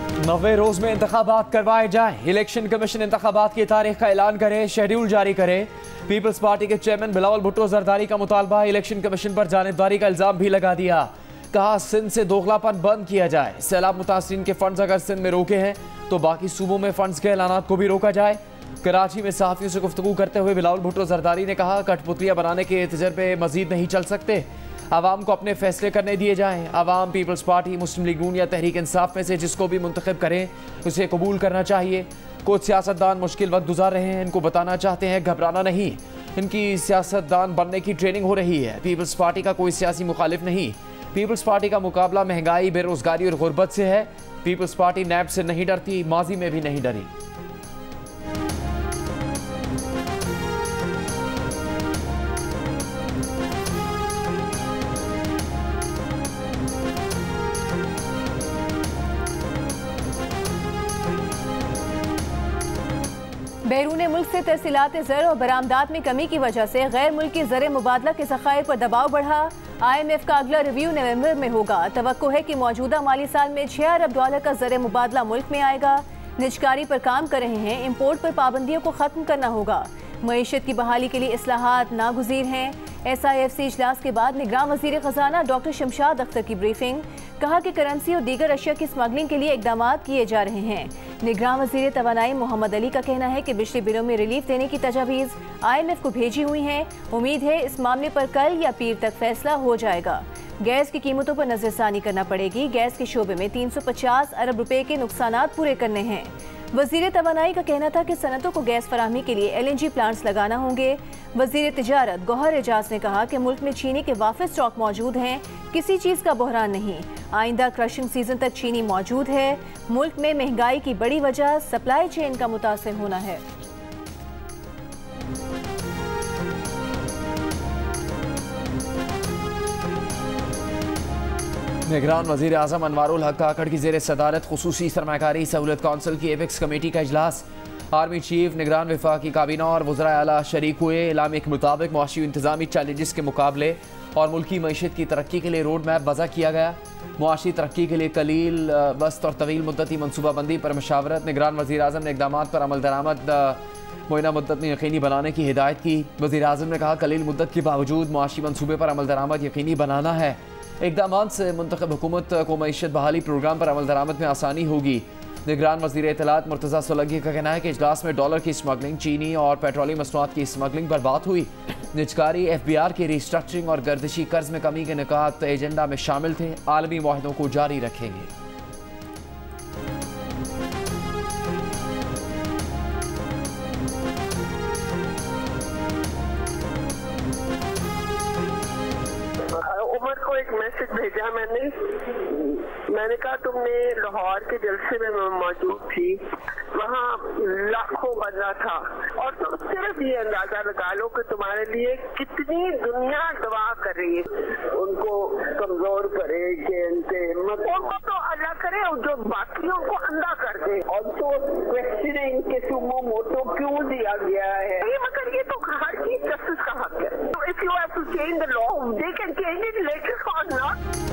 90 रोज में इंतखाबात करवाए जाए। इलेक्शन कमीशन इंतखाबात की तारीख का ऐलान करे, शेड्यूल जारी करे। पीपल्स पार्टी के चेयरमैन बिलावल भुट्टो जरदारी का मुतालबा। इलेक्शन कमीशन पर जानिबदारी का इल्जाम भी लगा दिया। कहा सिंध से दोगलापन बंद किया जाए। सैलाब मुतासरीन के फंड्स अगर सिंध में रोके हैं तो बाकी सूबों में फंड्स के ऐलानात को भी रोका जाए। कराची में सहाफियों से गुफ्तगू करते हुए बिलावल भुट्टो जरदारी ने कहा कठपुतलियां बनाने के तजर्बे मजीद नहीं चल सकते। आवाम को अपने फैसले करने दिए जाएं। आवाम पीपल्स पार्टी, मुस्लिम लीग नून या तहरीक इंसाफ में से जिसको भी मुंतखब करें उसे कबूल करना चाहिए। कुछ सियासतदान मुश्किल वक्त गुजार रहे हैं, इनको बताना चाहते हैं घबराना नहीं। इनकी सियासतदान बनने की ट्रेनिंग हो रही है। पीपल्स पार्टी का कोई सियासी मुखालिफ नहीं। पीपल्स पार्टी का मुकाबला महंगाई, बेरोजगारी और गुर्बत से है। पीपल्स पार्टी नैब से नहीं डरती, माजी में भी नहीं डरी। बैरून मुल्क से तरसीलात ज़र और बरामदात में कमी की वजह से गैर मुल्की ज़र मुबादला के ज़खायर पर दबाव बढ़ा। IMF का अगला रिव्यू नवंबर में होगा। तवक्को है कि मौजूदा माली साल में $6 अरब का ज़र मुबादला मुल्क में आएगा। निजकारी पर काम कर रहे हैं। इम्पोर्ट पर पाबंदियों को ख़त्म करना होगा। मईशत की बहाली के लिए इस्लाहात नागुज़ीर हैं। SIFC इजलास के बाद निगरान वज़ीर ख़जाना डॉक्टर शमशाद अख्तर की ब्रीफिंग। कहा कि करेंसी और दीगर अशिया की स्मगलिंग के लिए इकदाम किए जा रहे हैं। निगरान वज़ीर तवानाई मोहम्मद अली का कहना है कि बिजली बिलों में रिलीफ देने की तजावीज़ IMF को भेजी हुई हैं। उम्मीद है इस मामले पर कल या पीर तक फैसला हो जाएगा। गैस की कीमतों पर नजरसानी करना पड़ेगी। गैस के शोबे में 350 अरब रुपए के नुकसानात पूरे करने हैं। वज़ीर तवानाई का कहना था कि सनतों को गैस फराहमी के लिए LNG प्लांट्स लगाना होंगे। वज़ीर तिजारत गौहर एजाज ने कहा कि मुल्क में चीनी के वाफिद स्टॉक मौजूद हैं, किसी चीज़ का बहरान नहीं। आइंदा क्रशिंग सीजन तक चीनी मौजूद है। मुल्क में महंगाई की बड़ी वजह सप्लाई चेन का मुतासिर होना है। निगरान वज़ीर आज़म अनवारुल हक काकड़ की ज़ेर सदारत खुसूसी सरमाकारी सहूलत कौंसिल की एपेक्स कमेटी का इजलास। आर्मी चीफ, निगरान वफाकी काबीना और वज़राए आला शरीक हुए। इलामे के मुताबिक मुआशी इंतज़ामी चैलेंजेस के मुकाबले और मुल्की मईशत की तरक्की के लिए रोड मैप वज़ा किया गया। मुआशी तरक्की के लिए कलील, वस्त और तवील मुद्दती मनसूबाबंदी पर मशावरत। निगरान वज़ीर आज़म ने इक़दाम पर अमल दरामद मुइना मुद्दत में यकीनी बनाने की हिदायत की। वज़ीर आज़म ने कहा कलील मुद्दत के बावजूद मुआशी मनसूबे पर अमल दरामद यकीनी बनाना है। इक़दाम से मुंतखब हुकूमत को मईशत बहाली प्रोग्राम पर अमल दरामद में आसानी होगी। निगरान वज़ीर इत्तलात मुर्तज़ा सोलंकी का कहना है कि इजलास में डॉलर की स्मगलिंग, चीनी और पेट्रोलियम मसनूआत की स्मगलिंग पर बात हुई। निजकारी, FBR की रिस्ट्रक्चरिंग और गर्दिशी कर्ज में कमी के निकात एजेंडा में शामिल थे। आलमी मुआहदों को जारी रखेंगे। उमर को एक मैसेज भेजा मैंने कहा तुमने लाहौर के जलसे में मौजूद थी, वहाँ लाखों बंदा था और तुम सिर्फ ये अंदाजा लगा लो कि तुम्हारे लिए कितनी दुनिया दुआ कर रही है। उनको कमजोर करे कि उनको तो अल्लाह करे और जो बाकी उनको अंधा कर दे। और तो क्वेश्चन है इनके सुमो मोटो क्यों दिया गया है, मगर ये तो हर चीज जस्टिस का हक है। तो if you have to change the law they can change it later or not.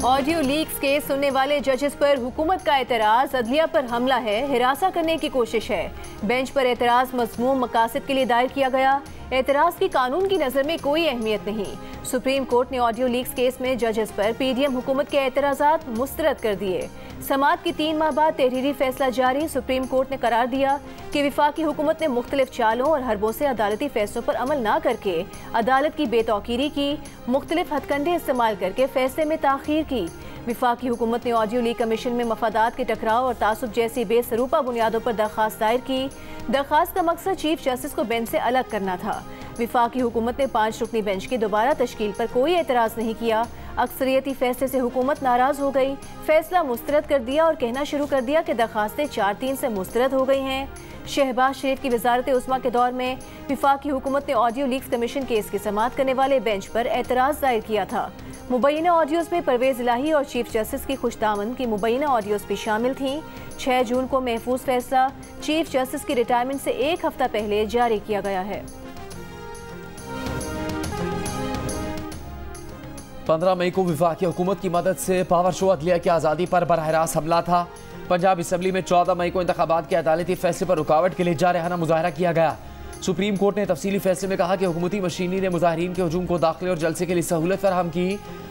Audio leaks case सुनने वाले जजेस पर हुकूमत का एतराज। अदलिया पर हमला है, हिरासा करने की कोशिश है। बेंच पर एतराज मज़मूम मकासद के लिए दायर किया गया। एतराज की कानून की नज़र में कोई अहमियत नहीं। सुप्रीम कोर्ट ने ऑडियो लीक्स केस में जजेस पर PDM हुकूमत के एतराज़ात मुस्तरद कर दिए। समाअत की 3 माह बाद तहरीरी फैसला जारी। सुप्रीम कोर्ट ने करार दिया कि वफाकी हुकूमत ने मुख्तलिफ चालों और हरबों से अदालती फैसलों पर अमल न करके अदालत की बेतौकीरी की, मुख्तलिफ हथकंडे इस्तेमाल करके फैसले में ताख़ीर की। वफाकी हुकूमत ने ऑडियो लीक कमीशन में मफादात के टकराव और तासुब जैसी बेसरूपा बुनियादों पर दरख्वास्त दायर की। दरख्वास्त का मकसद चीफ जस्टिस को बेंच से अलग करना था। वफाकी हुकूमत ने 5 रुकनी बेंच की दोबारा तश्कील पर कोई एतराज़ नहीं किया। अक्सरियती फैसले से हुकूमत नाराज़ हो गई, फैसला मुस्तरद कर दिया और कहना शुरू कर दिया कि दरखास्तें 4-3 से मुस्तरद हो गई हैं। शहबाज शरीफ की वजारत उस्मा के दौर में वफाकी हुकूमत ने ऑडियो लीक्स कमीशन केस की समाअत करने वाले बेंच पर एतराज़ दायर किया था। मुबैना ऑडियोज़ में परवेज़ इलाही और चीफ जस्टिस की खुशदामद की मुबैना ऑडियोज़ भी शामिल थीं। 6 जून को महफूज फैसला चीफ जस्टिस की रिटायरमेंट से 1 हफ्ता पहले जारी किया गया है। 15 मई को वफाकी हुकूमत की मदद से पावर शो अदलिया की आज़ादी पर बरह रास्त हमला था। पंजाब असम्बली में 14 मई को इंतखाबात के अदालती फैसले पर रुकावट के लिए जारहाना मुजाहरा किया गया। सुप्रीम कोर्ट ने तफसीली फैसले में कहा कि हुकूमती मशीनरी ने मुजाहरीन के हजूम को दाखिले और जलसे के लिए सहूलत फराहम की।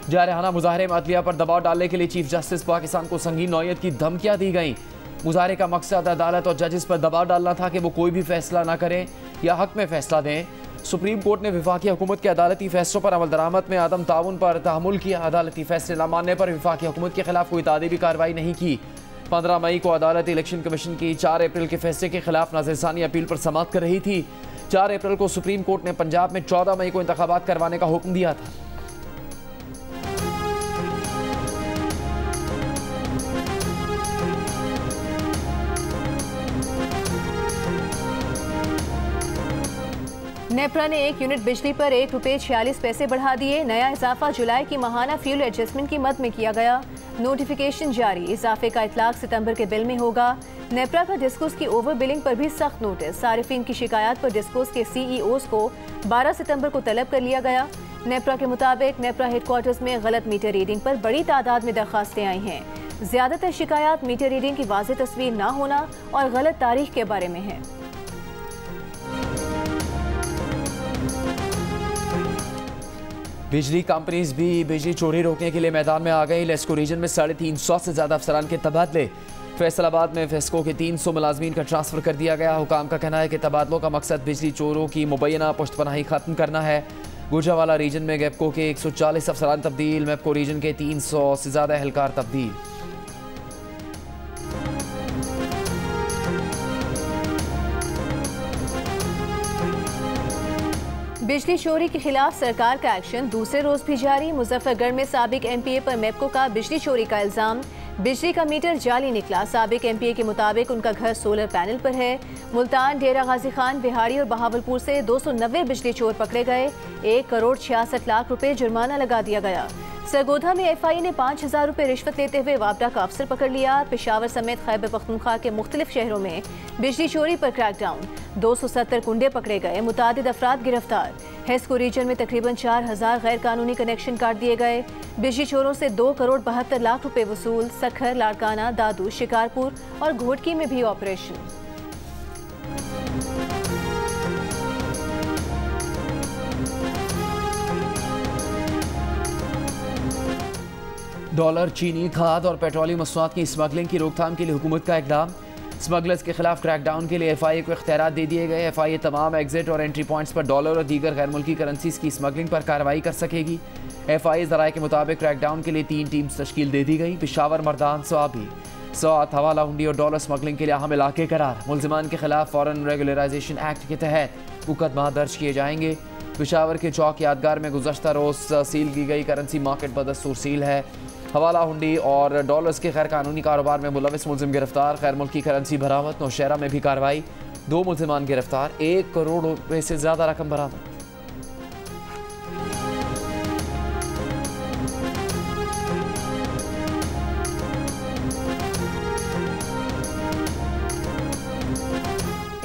जारहाना मुजाहरे में अदलिया पर दबाव डालने के लिए चीफ जस्टिस पाकिस्तान को संगीन नौयत की धमकियां दी गई। मुजाहरे का मकसद अदालत और जजेस पर दबाव डालना था कि वो कोई भी फैसला ना करें या हक में फैसला दें। सुप्रीम कोर्ट ने वफाकी हुकूमत के अदालती फैसलों पर अमल दरामद में आदम ताउन पर तहमुल किया। अदालती फैसले न मानने पर वफाकी हुकूमत के खिलाफ कोई तादीबी कार्रवाई नहीं की। 15 मई को अदालत इलेक्शन कमीशन की 4 अप्रैल के फैसले के खिलाफ नाज़िरसानी अपील पर समाअत कर रही थी। 4 अप्रैल को सुप्रीम कोर्ट ने पंजाब में 14 मई को इंतखाबात करवाने का हुक्म दिया था। नेपरा ने 1 यूनिट बिजली पर ₹1.46 बढ़ा दिए। नया इजाफा जुलाई की माहाना फ्यूल एडजस्टमेंट की मद में किया गया। नोटिफिकेशन जारी। इजाफे का इतलाक सितंबर के बिल में होगा। नेपरा का डिस्कोस की ओवर बिलिंग पर भी सख्त नोटिस। सारिफिन की शिकायत पर डिस्कोस के CEOs को 12 सितंबर को तलब कर लिया गया। नेपरा के मुताबिक नेपरा हेडक्वार्टर्स में गलत मीटर रीडिंग पर बड़ी तादाद में दरखास्तें आई हैं। ज्यादातर शिकायत मीटर रीडिंग की वाज़ेह तस्वीर न होना और गलत तारीख के बारे में है। बिजली कंपनीज भी बिजली चोरी रोकने के लिए मैदान में आ गई। लेस्को रीजन में 350 से ज्यादा अफसरान के तबादले। फैसलाबाद में फेस्को के 300 मुलाजमीन का ट्रांसफर कर दिया गया। हुकाम का कहना है कि तबादलों का मकसद बिजली चोरों की मुबैना पुश्तपनाही खत्म करना है। गुजरावाला रीजन में गैपको के 140 अफसरान तब्दील। मैपको रीजन के 300 से ज्यादा एहलकार तब्दील। बिजली चोरी के खिलाफ सरकार का एक्शन दूसरे रोज भी जारी। मुजफ्फरगढ़ में साबिक MPA पर मैपको का बिजली चोरी का इल्जाम। बिजली का मीटर जाली निकला। साबिक MPA के मुताबिक उनका घर सोलर पैनल पर है। मुल्तान, डेरा गाजी खान, बिहाड़ी और बहावलपुर से 290 बिजली चोर पकड़े गए। 1,66,00,000 रुपए जुर्माना लगा दिया गया। सरगोधा में FI ने 5,000 रुपए रिश्वत लेते हुए वापडा का अफसर पकड़ लिया। पेशावर समेत खैबर पख्तूनख्वा के मुख्तलिफ शहरों में बिजली चोरी पर क्रैकडाउन। 270 कुंडे पकड़े गए। मुतादिद अफराद गिरफ्तार। हेस्को रीजन में तकरीबन 4,000 गैर कानूनी कनेक्शन काट दिए गए। बिजली चोरों से 2,72,00,000 रुपए वसूल। सखर, लाड़काना, दादू, शिकारपुर और घोटकी में भी ऑपरेशन। डॉलर, चीनी, खाद और पेट्रोलियम मसनूआत की स्मगलिंग की रोकथाम के लिए हुकूमत का इक़दाम। स्मगलर्स के खिलाफ क्रैकडाउन के लिए FIA को इख्तियारात दे दिए गए। FIA तमाम एग्जिट और एंट्री पॉइंट्स पर डॉलर और दीगर गैर मुल्की करेंसीज की स्मगलिंग पर कार्रवाई कर सकेगी। FIA ज़राए के मुताबिक क्रैकडाउन के लिए 3 टीम्स तश्कील दे दी गई। पेशावर, मर्दान, स्वाबी, सौत, हवाला हुंडी और डॉलर स्मगलिंग के लिए अहम इलाके करार। मुल्ज़िमान के खिलाफ फॉरेन रेगुलराइजेशन एक्ट के तहत मुकदमा दर्ज किए जाएंगे। पेशावर के चौक यादगार में गुज़श्ता रोज़ सील की गई करेंसी मार्केट बदस्तूर सील है। हवाला हुंडी और डॉलर्स के गैर कानूनी कारोबार में मुलविस मुल्ज़िम गिरफ्तार। गैर मुल्की करेंसी बरामद। नौशहरा में भी कार्रवाई। 2 मुल्ज़िमान गिरफ्तार। 1 करोड़ रुपए से ज़्यादा रकम बरामद।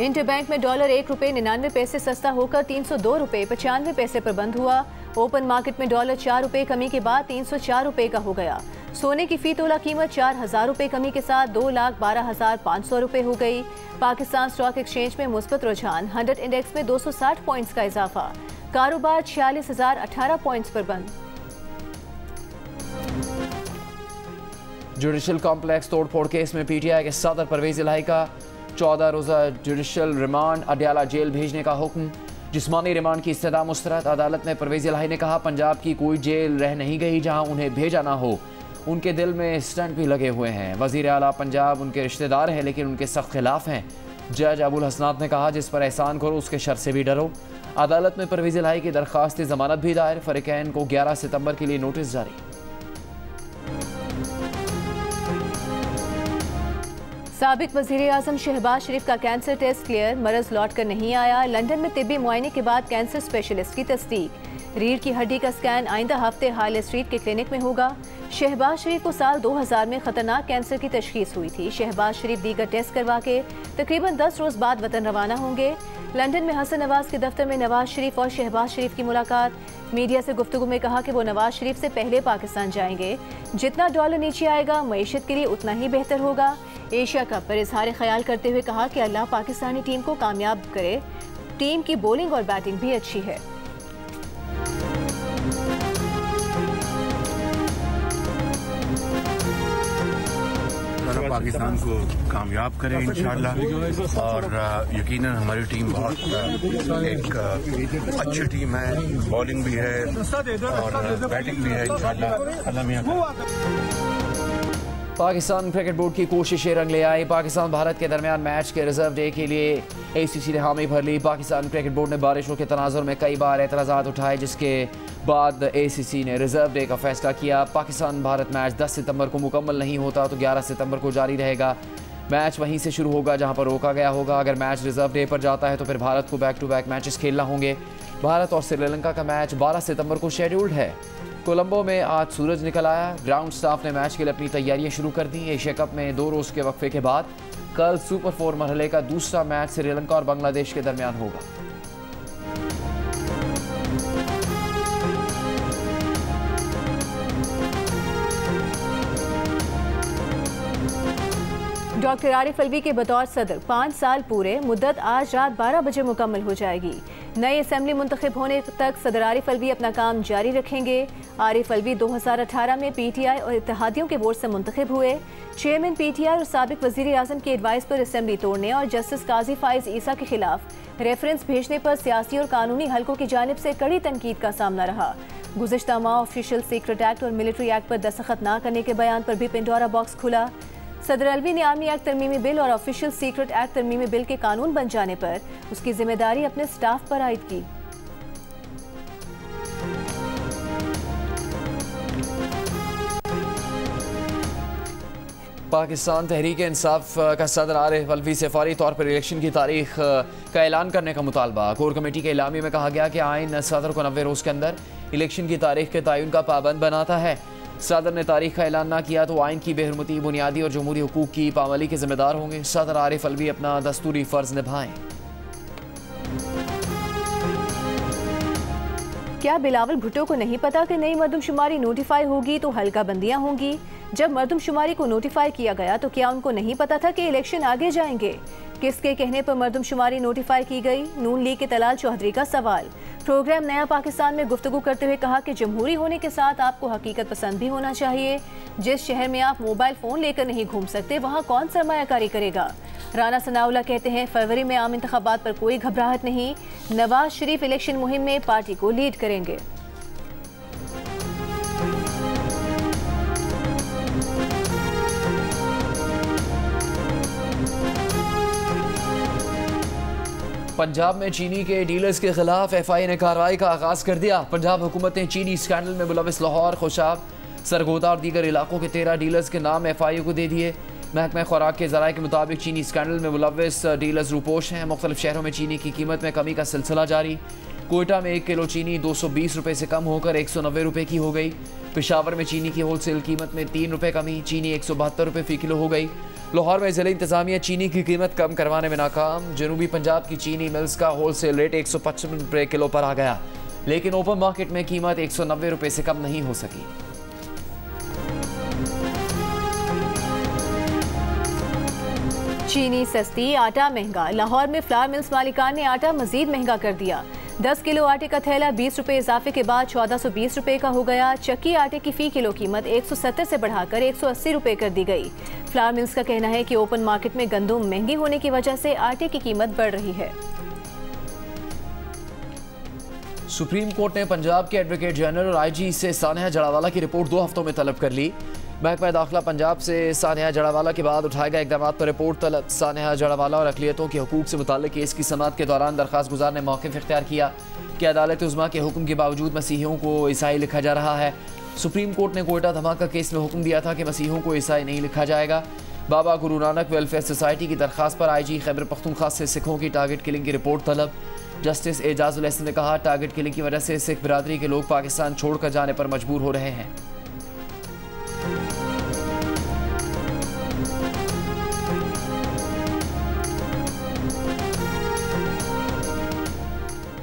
इंटर बैंक में डॉलर ₹1.99 सस्ता होकर 302 रुपए 95 पैसे पर बंद हुआ। ओपन मार्केट में डॉलर 4 रुपए कमी के बाद 304 रुपए का हो गया। सोने की फी तोला कीमत 4,000 रुपए कमी के साथ 2,12,500 रुपए हो गई। पाकिस्तान स्टॉक एक्सचेंज में मुस्बत रुझान। 100 इंडेक्स में 260 पॉइंट्स का इजाफा। कारोबार 46,018 पॉइंट्स पर बंद। जुडिशल कॉम्प्लेक्स तोड़फोड़ केस में PTI के सदर परवेज इलाही का 14 रोज़ा जुडिशल रिमांड अडयाला जेल भेजने का हुक्म। जिस्मानी रिमांड की इस्तदा मुस्तरद। अदालत में परवेज इलाही ने कहा पंजाब की कोई जेल रह नहीं गई जहां उन्हें भेजा ना हो। उनके दिल में स्टंट भी लगे हुए हैं। वज़ीर आला पंजाब उनके रिश्तेदार हैं लेकिन उनके सख्त खिलाफ हैं। जज अबुल हसनात ने कहा जिस पर एहसान करो उसके शर से भी डरो। अदालत में परवेज इलाही की दरख्वास्त जमानत भी दायर। फरीकैन को 11 सितंबर के लिए नोटिस जारी। साबिक वज़ीर आज़म शहबाज शरीफ का कैंसर टेस्ट क्लियर। मरज लौट कर नहीं आया। लंदन में तिब्बी मुआयने के बाद कैंसर स्पेशलिस्ट की तस्दीक। रीढ़ की हड्डी का स्कैन आइंदा हफ्ते हाल स्ट्रीट के क्लिनिक में होगा। शहबाज शरीफ को साल 2000 में खतरनाक कैंसर की तशखीस हुई थी। शहबाज शरीफ दीगर टेस्ट करवा के तकरीबन 10 रोज बाद वतन रवाना होंगे। लंदन में हसन नवाज के दफ्तर में नवाज शरीफ और शहबाज शरीफ की मुलाकात। मीडिया से गुफ्तगू में कहा कि वो नवाज शरीफ से पहले पाकिस्तान जाएंगे। जितना डॉलर नीचे आएगा मईशत के लिए उतना ही बेहतर होगा। एशिया कप पर इजहार ख्याल करते हुए कहा कि अल्लाह पाकिस्तानी टीम को कामयाब करे, टीम की बॉलिंग और बैटिंग भी अच्छी है। पाकिस्तान को कामयाब करें इंशाअल्लाह, और यकीनन हमारी टीम बहुत एक अच्छी टीम है, बॉलिंग भी है और बैटिंग भी है इंशाअल्लाह। अल्लाह मियां। पाकिस्तान क्रिकेट बोर्ड की कोशिशें रंग ले आई। पाकिस्तान भारत के दरमियान मैच के रिजर्व डे के लिए ACC ने हामी भर ली। पाकिस्तान क्रिकेट बोर्ड ने बारिशों के तनाजुर में कई बार एतराज़ात उठाए, जिसके बाद ACC ने रिजर्व डे का फैसला किया। पाकिस्तान भारत मैच 10 सितंबर को मुकम्मल नहीं होता तो 11 सितंबर को जारी रहेगा। मैच वहीं से शुरू होगा जहां पर रोका गया होगा। अगर मैच रिजर्व डे पर जाता है तो फिर भारत को बैक टू बैक मैचेस खेलना होंगे। भारत और श्रीलंका का मैच 12 सितंबर को शेड्यूल्ड है। कोलंबो में आज सूरज निकल आया। ग्राउंड स्टाफ ने मैच के लिए अपनी तैयारियां शुरू कर दी। एशिया कप में 2 रोज़ के वक्फे के बाद कल सुपर 4 मरहले का दूसरा मैच श्रीलंका और बांग्लादेश के दरमियान होगा। डॉक्टर आरिफ अलवी के बतौर सदर 5 साल पूरे, मुद्दत आज रात 12 बजे मुकम्मल हो जाएगी। नई असेंबली मुंतखब होने तक सदर आरिफ अलवी अपना काम जारी रखेंगे। आरिफ अलवी 2018 में PTI और इत्तेहादियों के बोर्ड से मुंतखब हुए। चेयरमैन PTI और साबिक वज़ीर आज़म की एडवाइस पर असेंबली तोड़ने और जस्टिस काजी फाइज ईसा के खिलाफ रेफरेंस भेजने पर सियासी और कानूनी हलकों की जानिब से कड़ी तनकीद का सामना रहा। गुज़िश्ता माह ऑफिशियल सीक्रेट एक्ट और मिलिट्री एक्ट पर दस्तखत न करने के बयान पर भी पिंडोरा बॉक्स खुला। सदर अलवी ने आर्मी एक्ट तरमीमी बिल और ऑफिशियल सीक्रेट एक्ट तरमीमी बिल के कानून बन जाने पर उसकी जिम्मेदारी अपने स्टाफ पर आयद की। पाकिस्तान तहरीक इंसाफ का सदर आरिफ अलवी से फौरी तौर पर इलेक्शन की तारीख का ऐलान करने का मुतालबा। कोर कमेटी के इलामी में कहा गया कि आइन सदर को 90 रोज़ के अंदर इलेक्शन की तारीख के तयन का पाबंद बनाता है। सदर ने तारीख का ऐलान ना किया तो आइन की बेहरमती, बुनियादी और जमहूरी हुकूक की पामाली के जिम्मेदार होंगे। सदर आरिफ अलवी अपना दस्तूरी फ़र्ज निभाएं। क्या बिलावल भुट्टो को नहीं पता कि नई मरदमशुमारी नोटिफाई होगी तो हल्का बंदियां होंगी? जब मरदमशुमारी को नोटिफाई किया गया तो क्या उनको नहीं पता था कि इलेक्शन आगे जाएंगे? किसके कहने पर मरदमशुमारी नोटिफाई की गई? नून लीग के तलाल चौधरी का सवाल। प्रोग्राम नया पाकिस्तान में गुफ्तगू करते हुए कहा कि जमहूरी होने के साथ आपको हकीकत पसंद भी होना चाहिए। जिस शहर में आप मोबाइल फ़ोन लेकर नहीं घूम सकते वहाँ कौन सरमायाकारी करेगा? राना सनाउल्लाह कहते हैं फरवरी में आम इंतखाबात पर कोई घबराहट नहीं। नवाज शरीफ इलेक्शन मुहिम में पार्टी को लीड करेंगे। पंजाब में चीनी के डीलर्स के खिलाफ FI ने कार्रवाई का आगाज़ कर दिया। पंजाब हुकूमत ने चीनी स्कैंडल में मुलविस लाहौर, खुशाब, सरगोदा और दीगर इलाकों के 13 डीलर्स के नाम FI को दे दिए। महकमा खुराक के ज़राए के मुताबिक चीनी स्कैंडल में मुलविस डीलर्स रूपोश हैं। मुख्तलिफ शहरों में चीनी की कीमत में कमी का सिलसिला जारी। कोयटा में 1 किलो चीनी 220 रुपये से कम होकर 190 रुपये की हो गई। पेशावर में चीनी की होलसेल कीमत में 3 रुपये कमी, चीनी 172 रुपये फ़ी किलो हो गई। लाहौर में ज़िला इंतज़ामिया चीनी की कीमत कम करवाने में नाकाम। जनूबी पंजाब की चीनी मिल्स का होलसेल रेट 155 रुपये किलो पर आ गया, लेकिन ओपन मार्केट में कीमत 190 रुपये से कम नहीं हो सकी। चीनी सस्ती, आटा महंगा। लाहौर में फ्लावर मिल्स मालिकान ने आटा मजीद महंगा कर दिया। 10 किलो आटे का थैला 20 रुपये इजाफे के बाद 1420 रुपये का हो गया। चक्की आटे की फ़ी किलो कीमत 170 से बढ़ाकर 180 रुपये कर दी गई। फ्लावर मिल्स का कहना है कि ओपन मार्केट में गंदम महंगी होने की वजह से आटे की कीमत बढ़ रही है। सुप्रीम कोर्ट ने पंजाब के एडवोकेट जनरल और IG से सानिया जड़ावाला की रिपोर्ट 2 हफ्तों में तलब कर ली। महकमा दाखिला पंजाब से सानिया जड़ावाला के बाद उठाए गए इक़दाम पर रिपोर्ट तलब। सानिया जड़ावाला और अक़लियतों के हुकूक से मुताल्लिक़ केस की समाअत के दौरान दरख्वास्त गुजार ने मौक़िफ़ इख्तियार किया कि अदालत उज़्मा के हुक्म के बावजूद मसीहियों को ईसाई लिखा जा रहा है। सुप्रीम कोर्ट ने कोयटा धमाका केस में हुक्म दिया था कि मसीहियों को ईसाई नहीं लिखा जाएगा। बाबा गुरु नानक वेलफेयर सोसाइटी की दरख्वास्त पर IG खैबर पख्तूनख्वा से सिखों की टारगेट किलिंग की रिपोर्ट तलब। जस्टिस एजाजुल हसन ने कहा टारगेट किलिंग की वजह से सिख बिरादरी के लोग पाकिस्तान छोड़कर जाने पर मजबूर हो रहे हैं।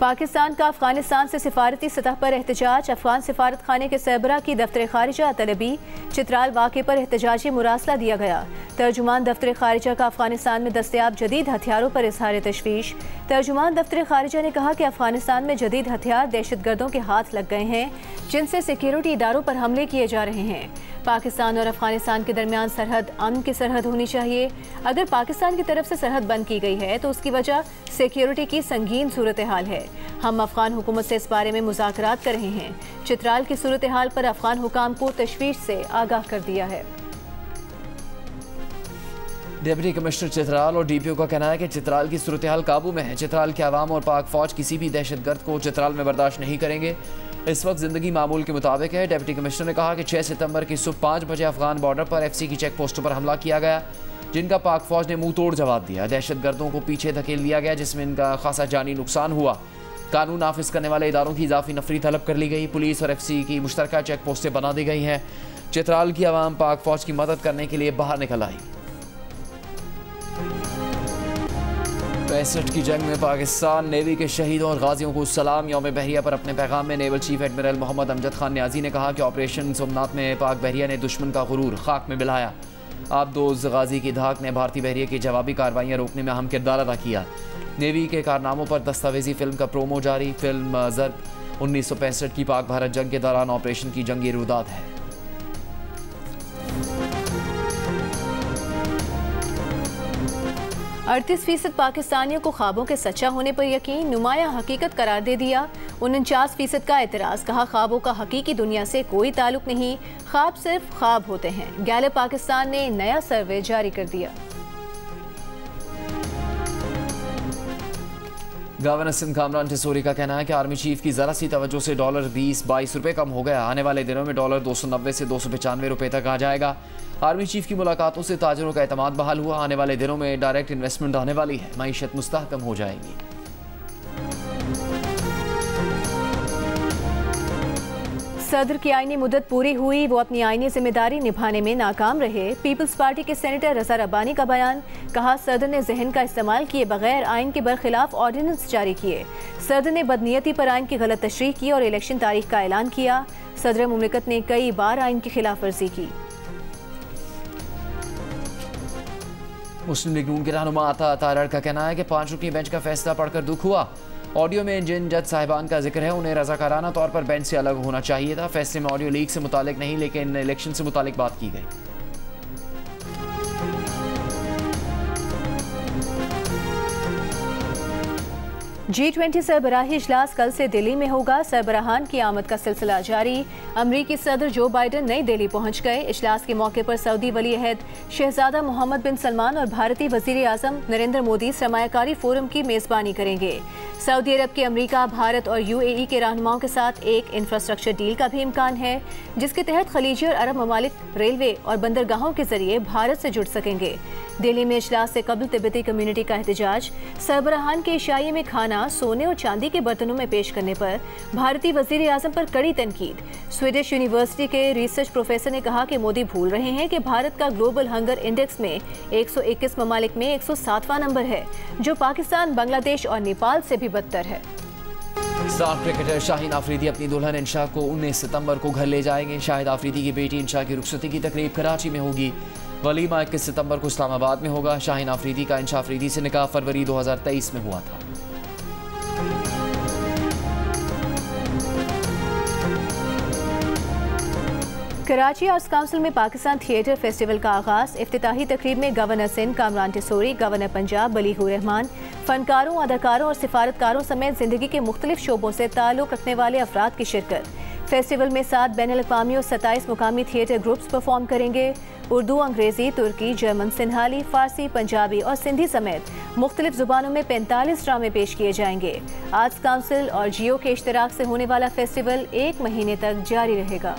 पाकिस्तान का अफगानिस्तान से सिफारती सतह पर एहतजाज। अफगान सिफारत खाने के सरबरा की दफ्तर खारिजा तलबी। चित्राल वाक़े पर एहतजाजी मुरासला दिया गया। तर्जुमान दफ्तर खारिजा का अफगानिस्तान में दस्तयाब जदीद हथियारों पर इजहार तशवीश। तर्जुमान दफ्तर खारिजा ने कहा कि अफगानिस्तान में जदीद हथियार दहशतगर्दों के हाथ लग गए हैं, जिनसे सिक्योरिटी इदारों पर हमले किए जा रहे हैं। पाकिस्तान और अफगानिस्तान के दरमियान सरहद अमन की सरहद होनी चाहिए। अगर पाकिस्तान की तरफ से सरहद बंद की गई है तो उसकी वजह सिक्योरिटी की संगीन सूरत हाल है। हम अफगान हुकूमत से इस बारे में मुज़ाकरात कर रहे हैं। चित्राल की सूरत हाल पर अफगान हुकाम को तशवीश से आगाह कर दिया है। डिप्टी कमिश्नर चित्राल और डीपीओ का कहना है कि चित्राल की सूरत हाल काबू में है। चित्राल के अवाम और पाक फौज किसी भी दहशतगर्द को चित्राल में बर्दाश्त नहीं करेंगे। इस वक्त जिंदगी मामूल के मुताबिक है। डिप्टी कमिश्नर ने कहा कि 6 सितंबर की सुबह 5 बजे अफगान बॉर्डर पर FC की चेक पोस्टों पर हमला किया गया, जिनका पाक फौज ने मुंह तोड़ जवाब दिया। दहशतगर्दों को पीछे धकेल दिया गया, जिसमें इनका खासा जानी नुकसान हुआ। कानून नाफिज करने वाले इदारों की इजाफी नफरी तलब कर ली गई। पुलिस और FC की मुश्तरका चेक पोस्टें बना दी गई हैं। चित्राल की आवाम पाक फौज की मदद करने के लिए बाहर निकल आई। 65 की जंग में पाकिस्तान नेवी के शहीदों और गाजियों को सलाम। यौम बहरिया पर अपने पैगाम में naval chief admiral Mohammad Amjad Khan Niazi ने कहा कि ऑपरेशन सोमनाथ में पाक बहरिया ने दुश्मन का गुरूर खाक में मिलाया। आबदोज गाजी की धाक ने भारतीय बहरिया की जवाबी कार्रवाइयाँ रोकने में अहम किरदार अदा किया। नेवी के कारनामों पर दस्तावेजी फिल्म का प्रोमो जारी। फिल्म ज़र्ब 1965 की पाक भारत जंग के दौरान ऑपरेशन की जंगी रुदात है। 38% पाकिस्तानियों को ख्वाबों के सच्चा होने पर यकीन, नुमाया हकीकत करार दे दिया। 49% का एतराज़, कहा ख्वाबों का हकीकी दुनिया से कोई ताल्लुक नहीं, ख्वाब सिर्फ ख्वाब होते हैं। गैलप पाकिस्तान ने नया सर्वे जारी कर दिया। गवर्नर सिंध कामरान टिसोरी का कहना है कि आर्मी चीफ की ज़रा सी तवज्जो से $20-22 रुपये कम हो गया। आने वाले दिनों में $290 से $295 तक आ जाएगा। आर्मी चीफ की मुलाकातों से ताजरों का एतमाद बहाल हुआ। आने वाले दिनों में डायरेक्ट इन्वेस्टमेंट आने वाली है। मईशत मुस्तहकम हो जाएगी। सदर की आईनी मुद्दत पूरी हुई, वो अपनी आईनी जिम्मेदारी निभाने में नाकाम रहे। पीपल्स पार्टी के सेनेटर रज़ा रब्बानी का बयान, कहा सदर ने जहन का इस्तेमाल किए बगैर आइन के बरखिलाफ ऑर्डिनेंस जारी किए। सदर ने बदनीयती पर आइन की गलत तशरीह की और इलेक्शन तारीख का ऐलान किया। सदर मुमलिकत ने कई बार आइन की खिलाफ वर्जी की। मुस्लिम लीग नून के रहनुमा आता तारड़ का कहना है कि 5 रुकनी बेंच का फैसला पढ़कर दुख हुआ। ऑडियो में जिन जज साहिबान का जिक्र है उन्हें रजाकाराना तौर पर बेंच से अलग होना चाहिए था। फैसले में ऑडियो लीक से मुतालिक नहीं, लेकिन इलेक्शन से मुतालिक बात की गई। G20 सरबराही इजलास कल से दिल्ली में होगा। सरबराहान की आमद का सिलसिला जारी। अमरीकी सदर जो बाइडन नई दिल्ली पहुंच गए। इजलास के मौके पर सऊदी वली अहद शहजादा मोहम्मद बिन सलमान और भारतीय वजीर आजम नरेंद्र मोदी सरमायाकारी फोरम की मेजबानी करेंगे। सऊदी अरब के अमरीका, भारत और UAE के रहनुमाओं के साथ एक इंफ्रास्ट्रक्चर डील का भी इम्कान है, जिसके तहत खलीजी और अरब ममालिक रेलवे और बंदरगाहों के जरिए भारत से जुड़ सकेंगे। दिल्ली में इजलास से कबल तिब्बती कम्युनिटी का एहतजाज। सरबराहान के इशाये में खाना सोने और चांदी के बर्तनों में पेश करने पर भारतीय वजीर आजम पर कड़ी तनकीद। स्वीडिश यूनिवर्सिटी के रिसर्च प्रोफेसर ने कहा कि मोदी भूल रहे हैं कि भारत का ग्लोबल हंगर इंडेक्स में 121 ममालिक में 107वां नंबर है, जो पाकिस्तान, बांग्लादेश और नेपाल से भी बदतर है। स्टार क्रिकेटर शाहीन आफरीदी अपनी दुल्हन इंशा को 19 सितंबर को घर ले जाएंगे। शाहिद आफरीदी की बेटी इंशा की रुखसती की तकरीब कराची में होगी। वलीमा 21 सितंबर को इस्लामाबाद में होगा। शाहीन आफरीदी का इंशा आफरीदी से निकाह फरवरी 2023 में हुआ था। कराची आर्ट्स काउंसिल में पाकिस्तान थिएटर फेस्टिवल का आगाज। इफ्तिताही तकरीब में गवर्नर सिंध कामरान टिसोरी, गवर्नर पंजाब बलीगुर रहमान, फनकारों, अदाकारों और सिफारतकारों समेत जिंदगी के मुख्तलिफ शोबों से ताल्लुक रखने वाले अफराद की शिरकत। फेस्टिवल में 7 बैनुल-अक़वामी और 27 मुकामी थिएटर ग्रुप्स परफॉर्म करेंगे। उर्दू, अंग्रेजी, तुर्की, जर्मन, सिंहाली, फारसी, पंजाबी और सिंधी समेत मुख्तलिफ जुबानों में 45 ड्रामे पेश किए जाएंगे। आर्ट्स काउंसिल और जियो के इश्तराक से होने वाला फेस्टिवल 1 महीने तक जारी रहेगा।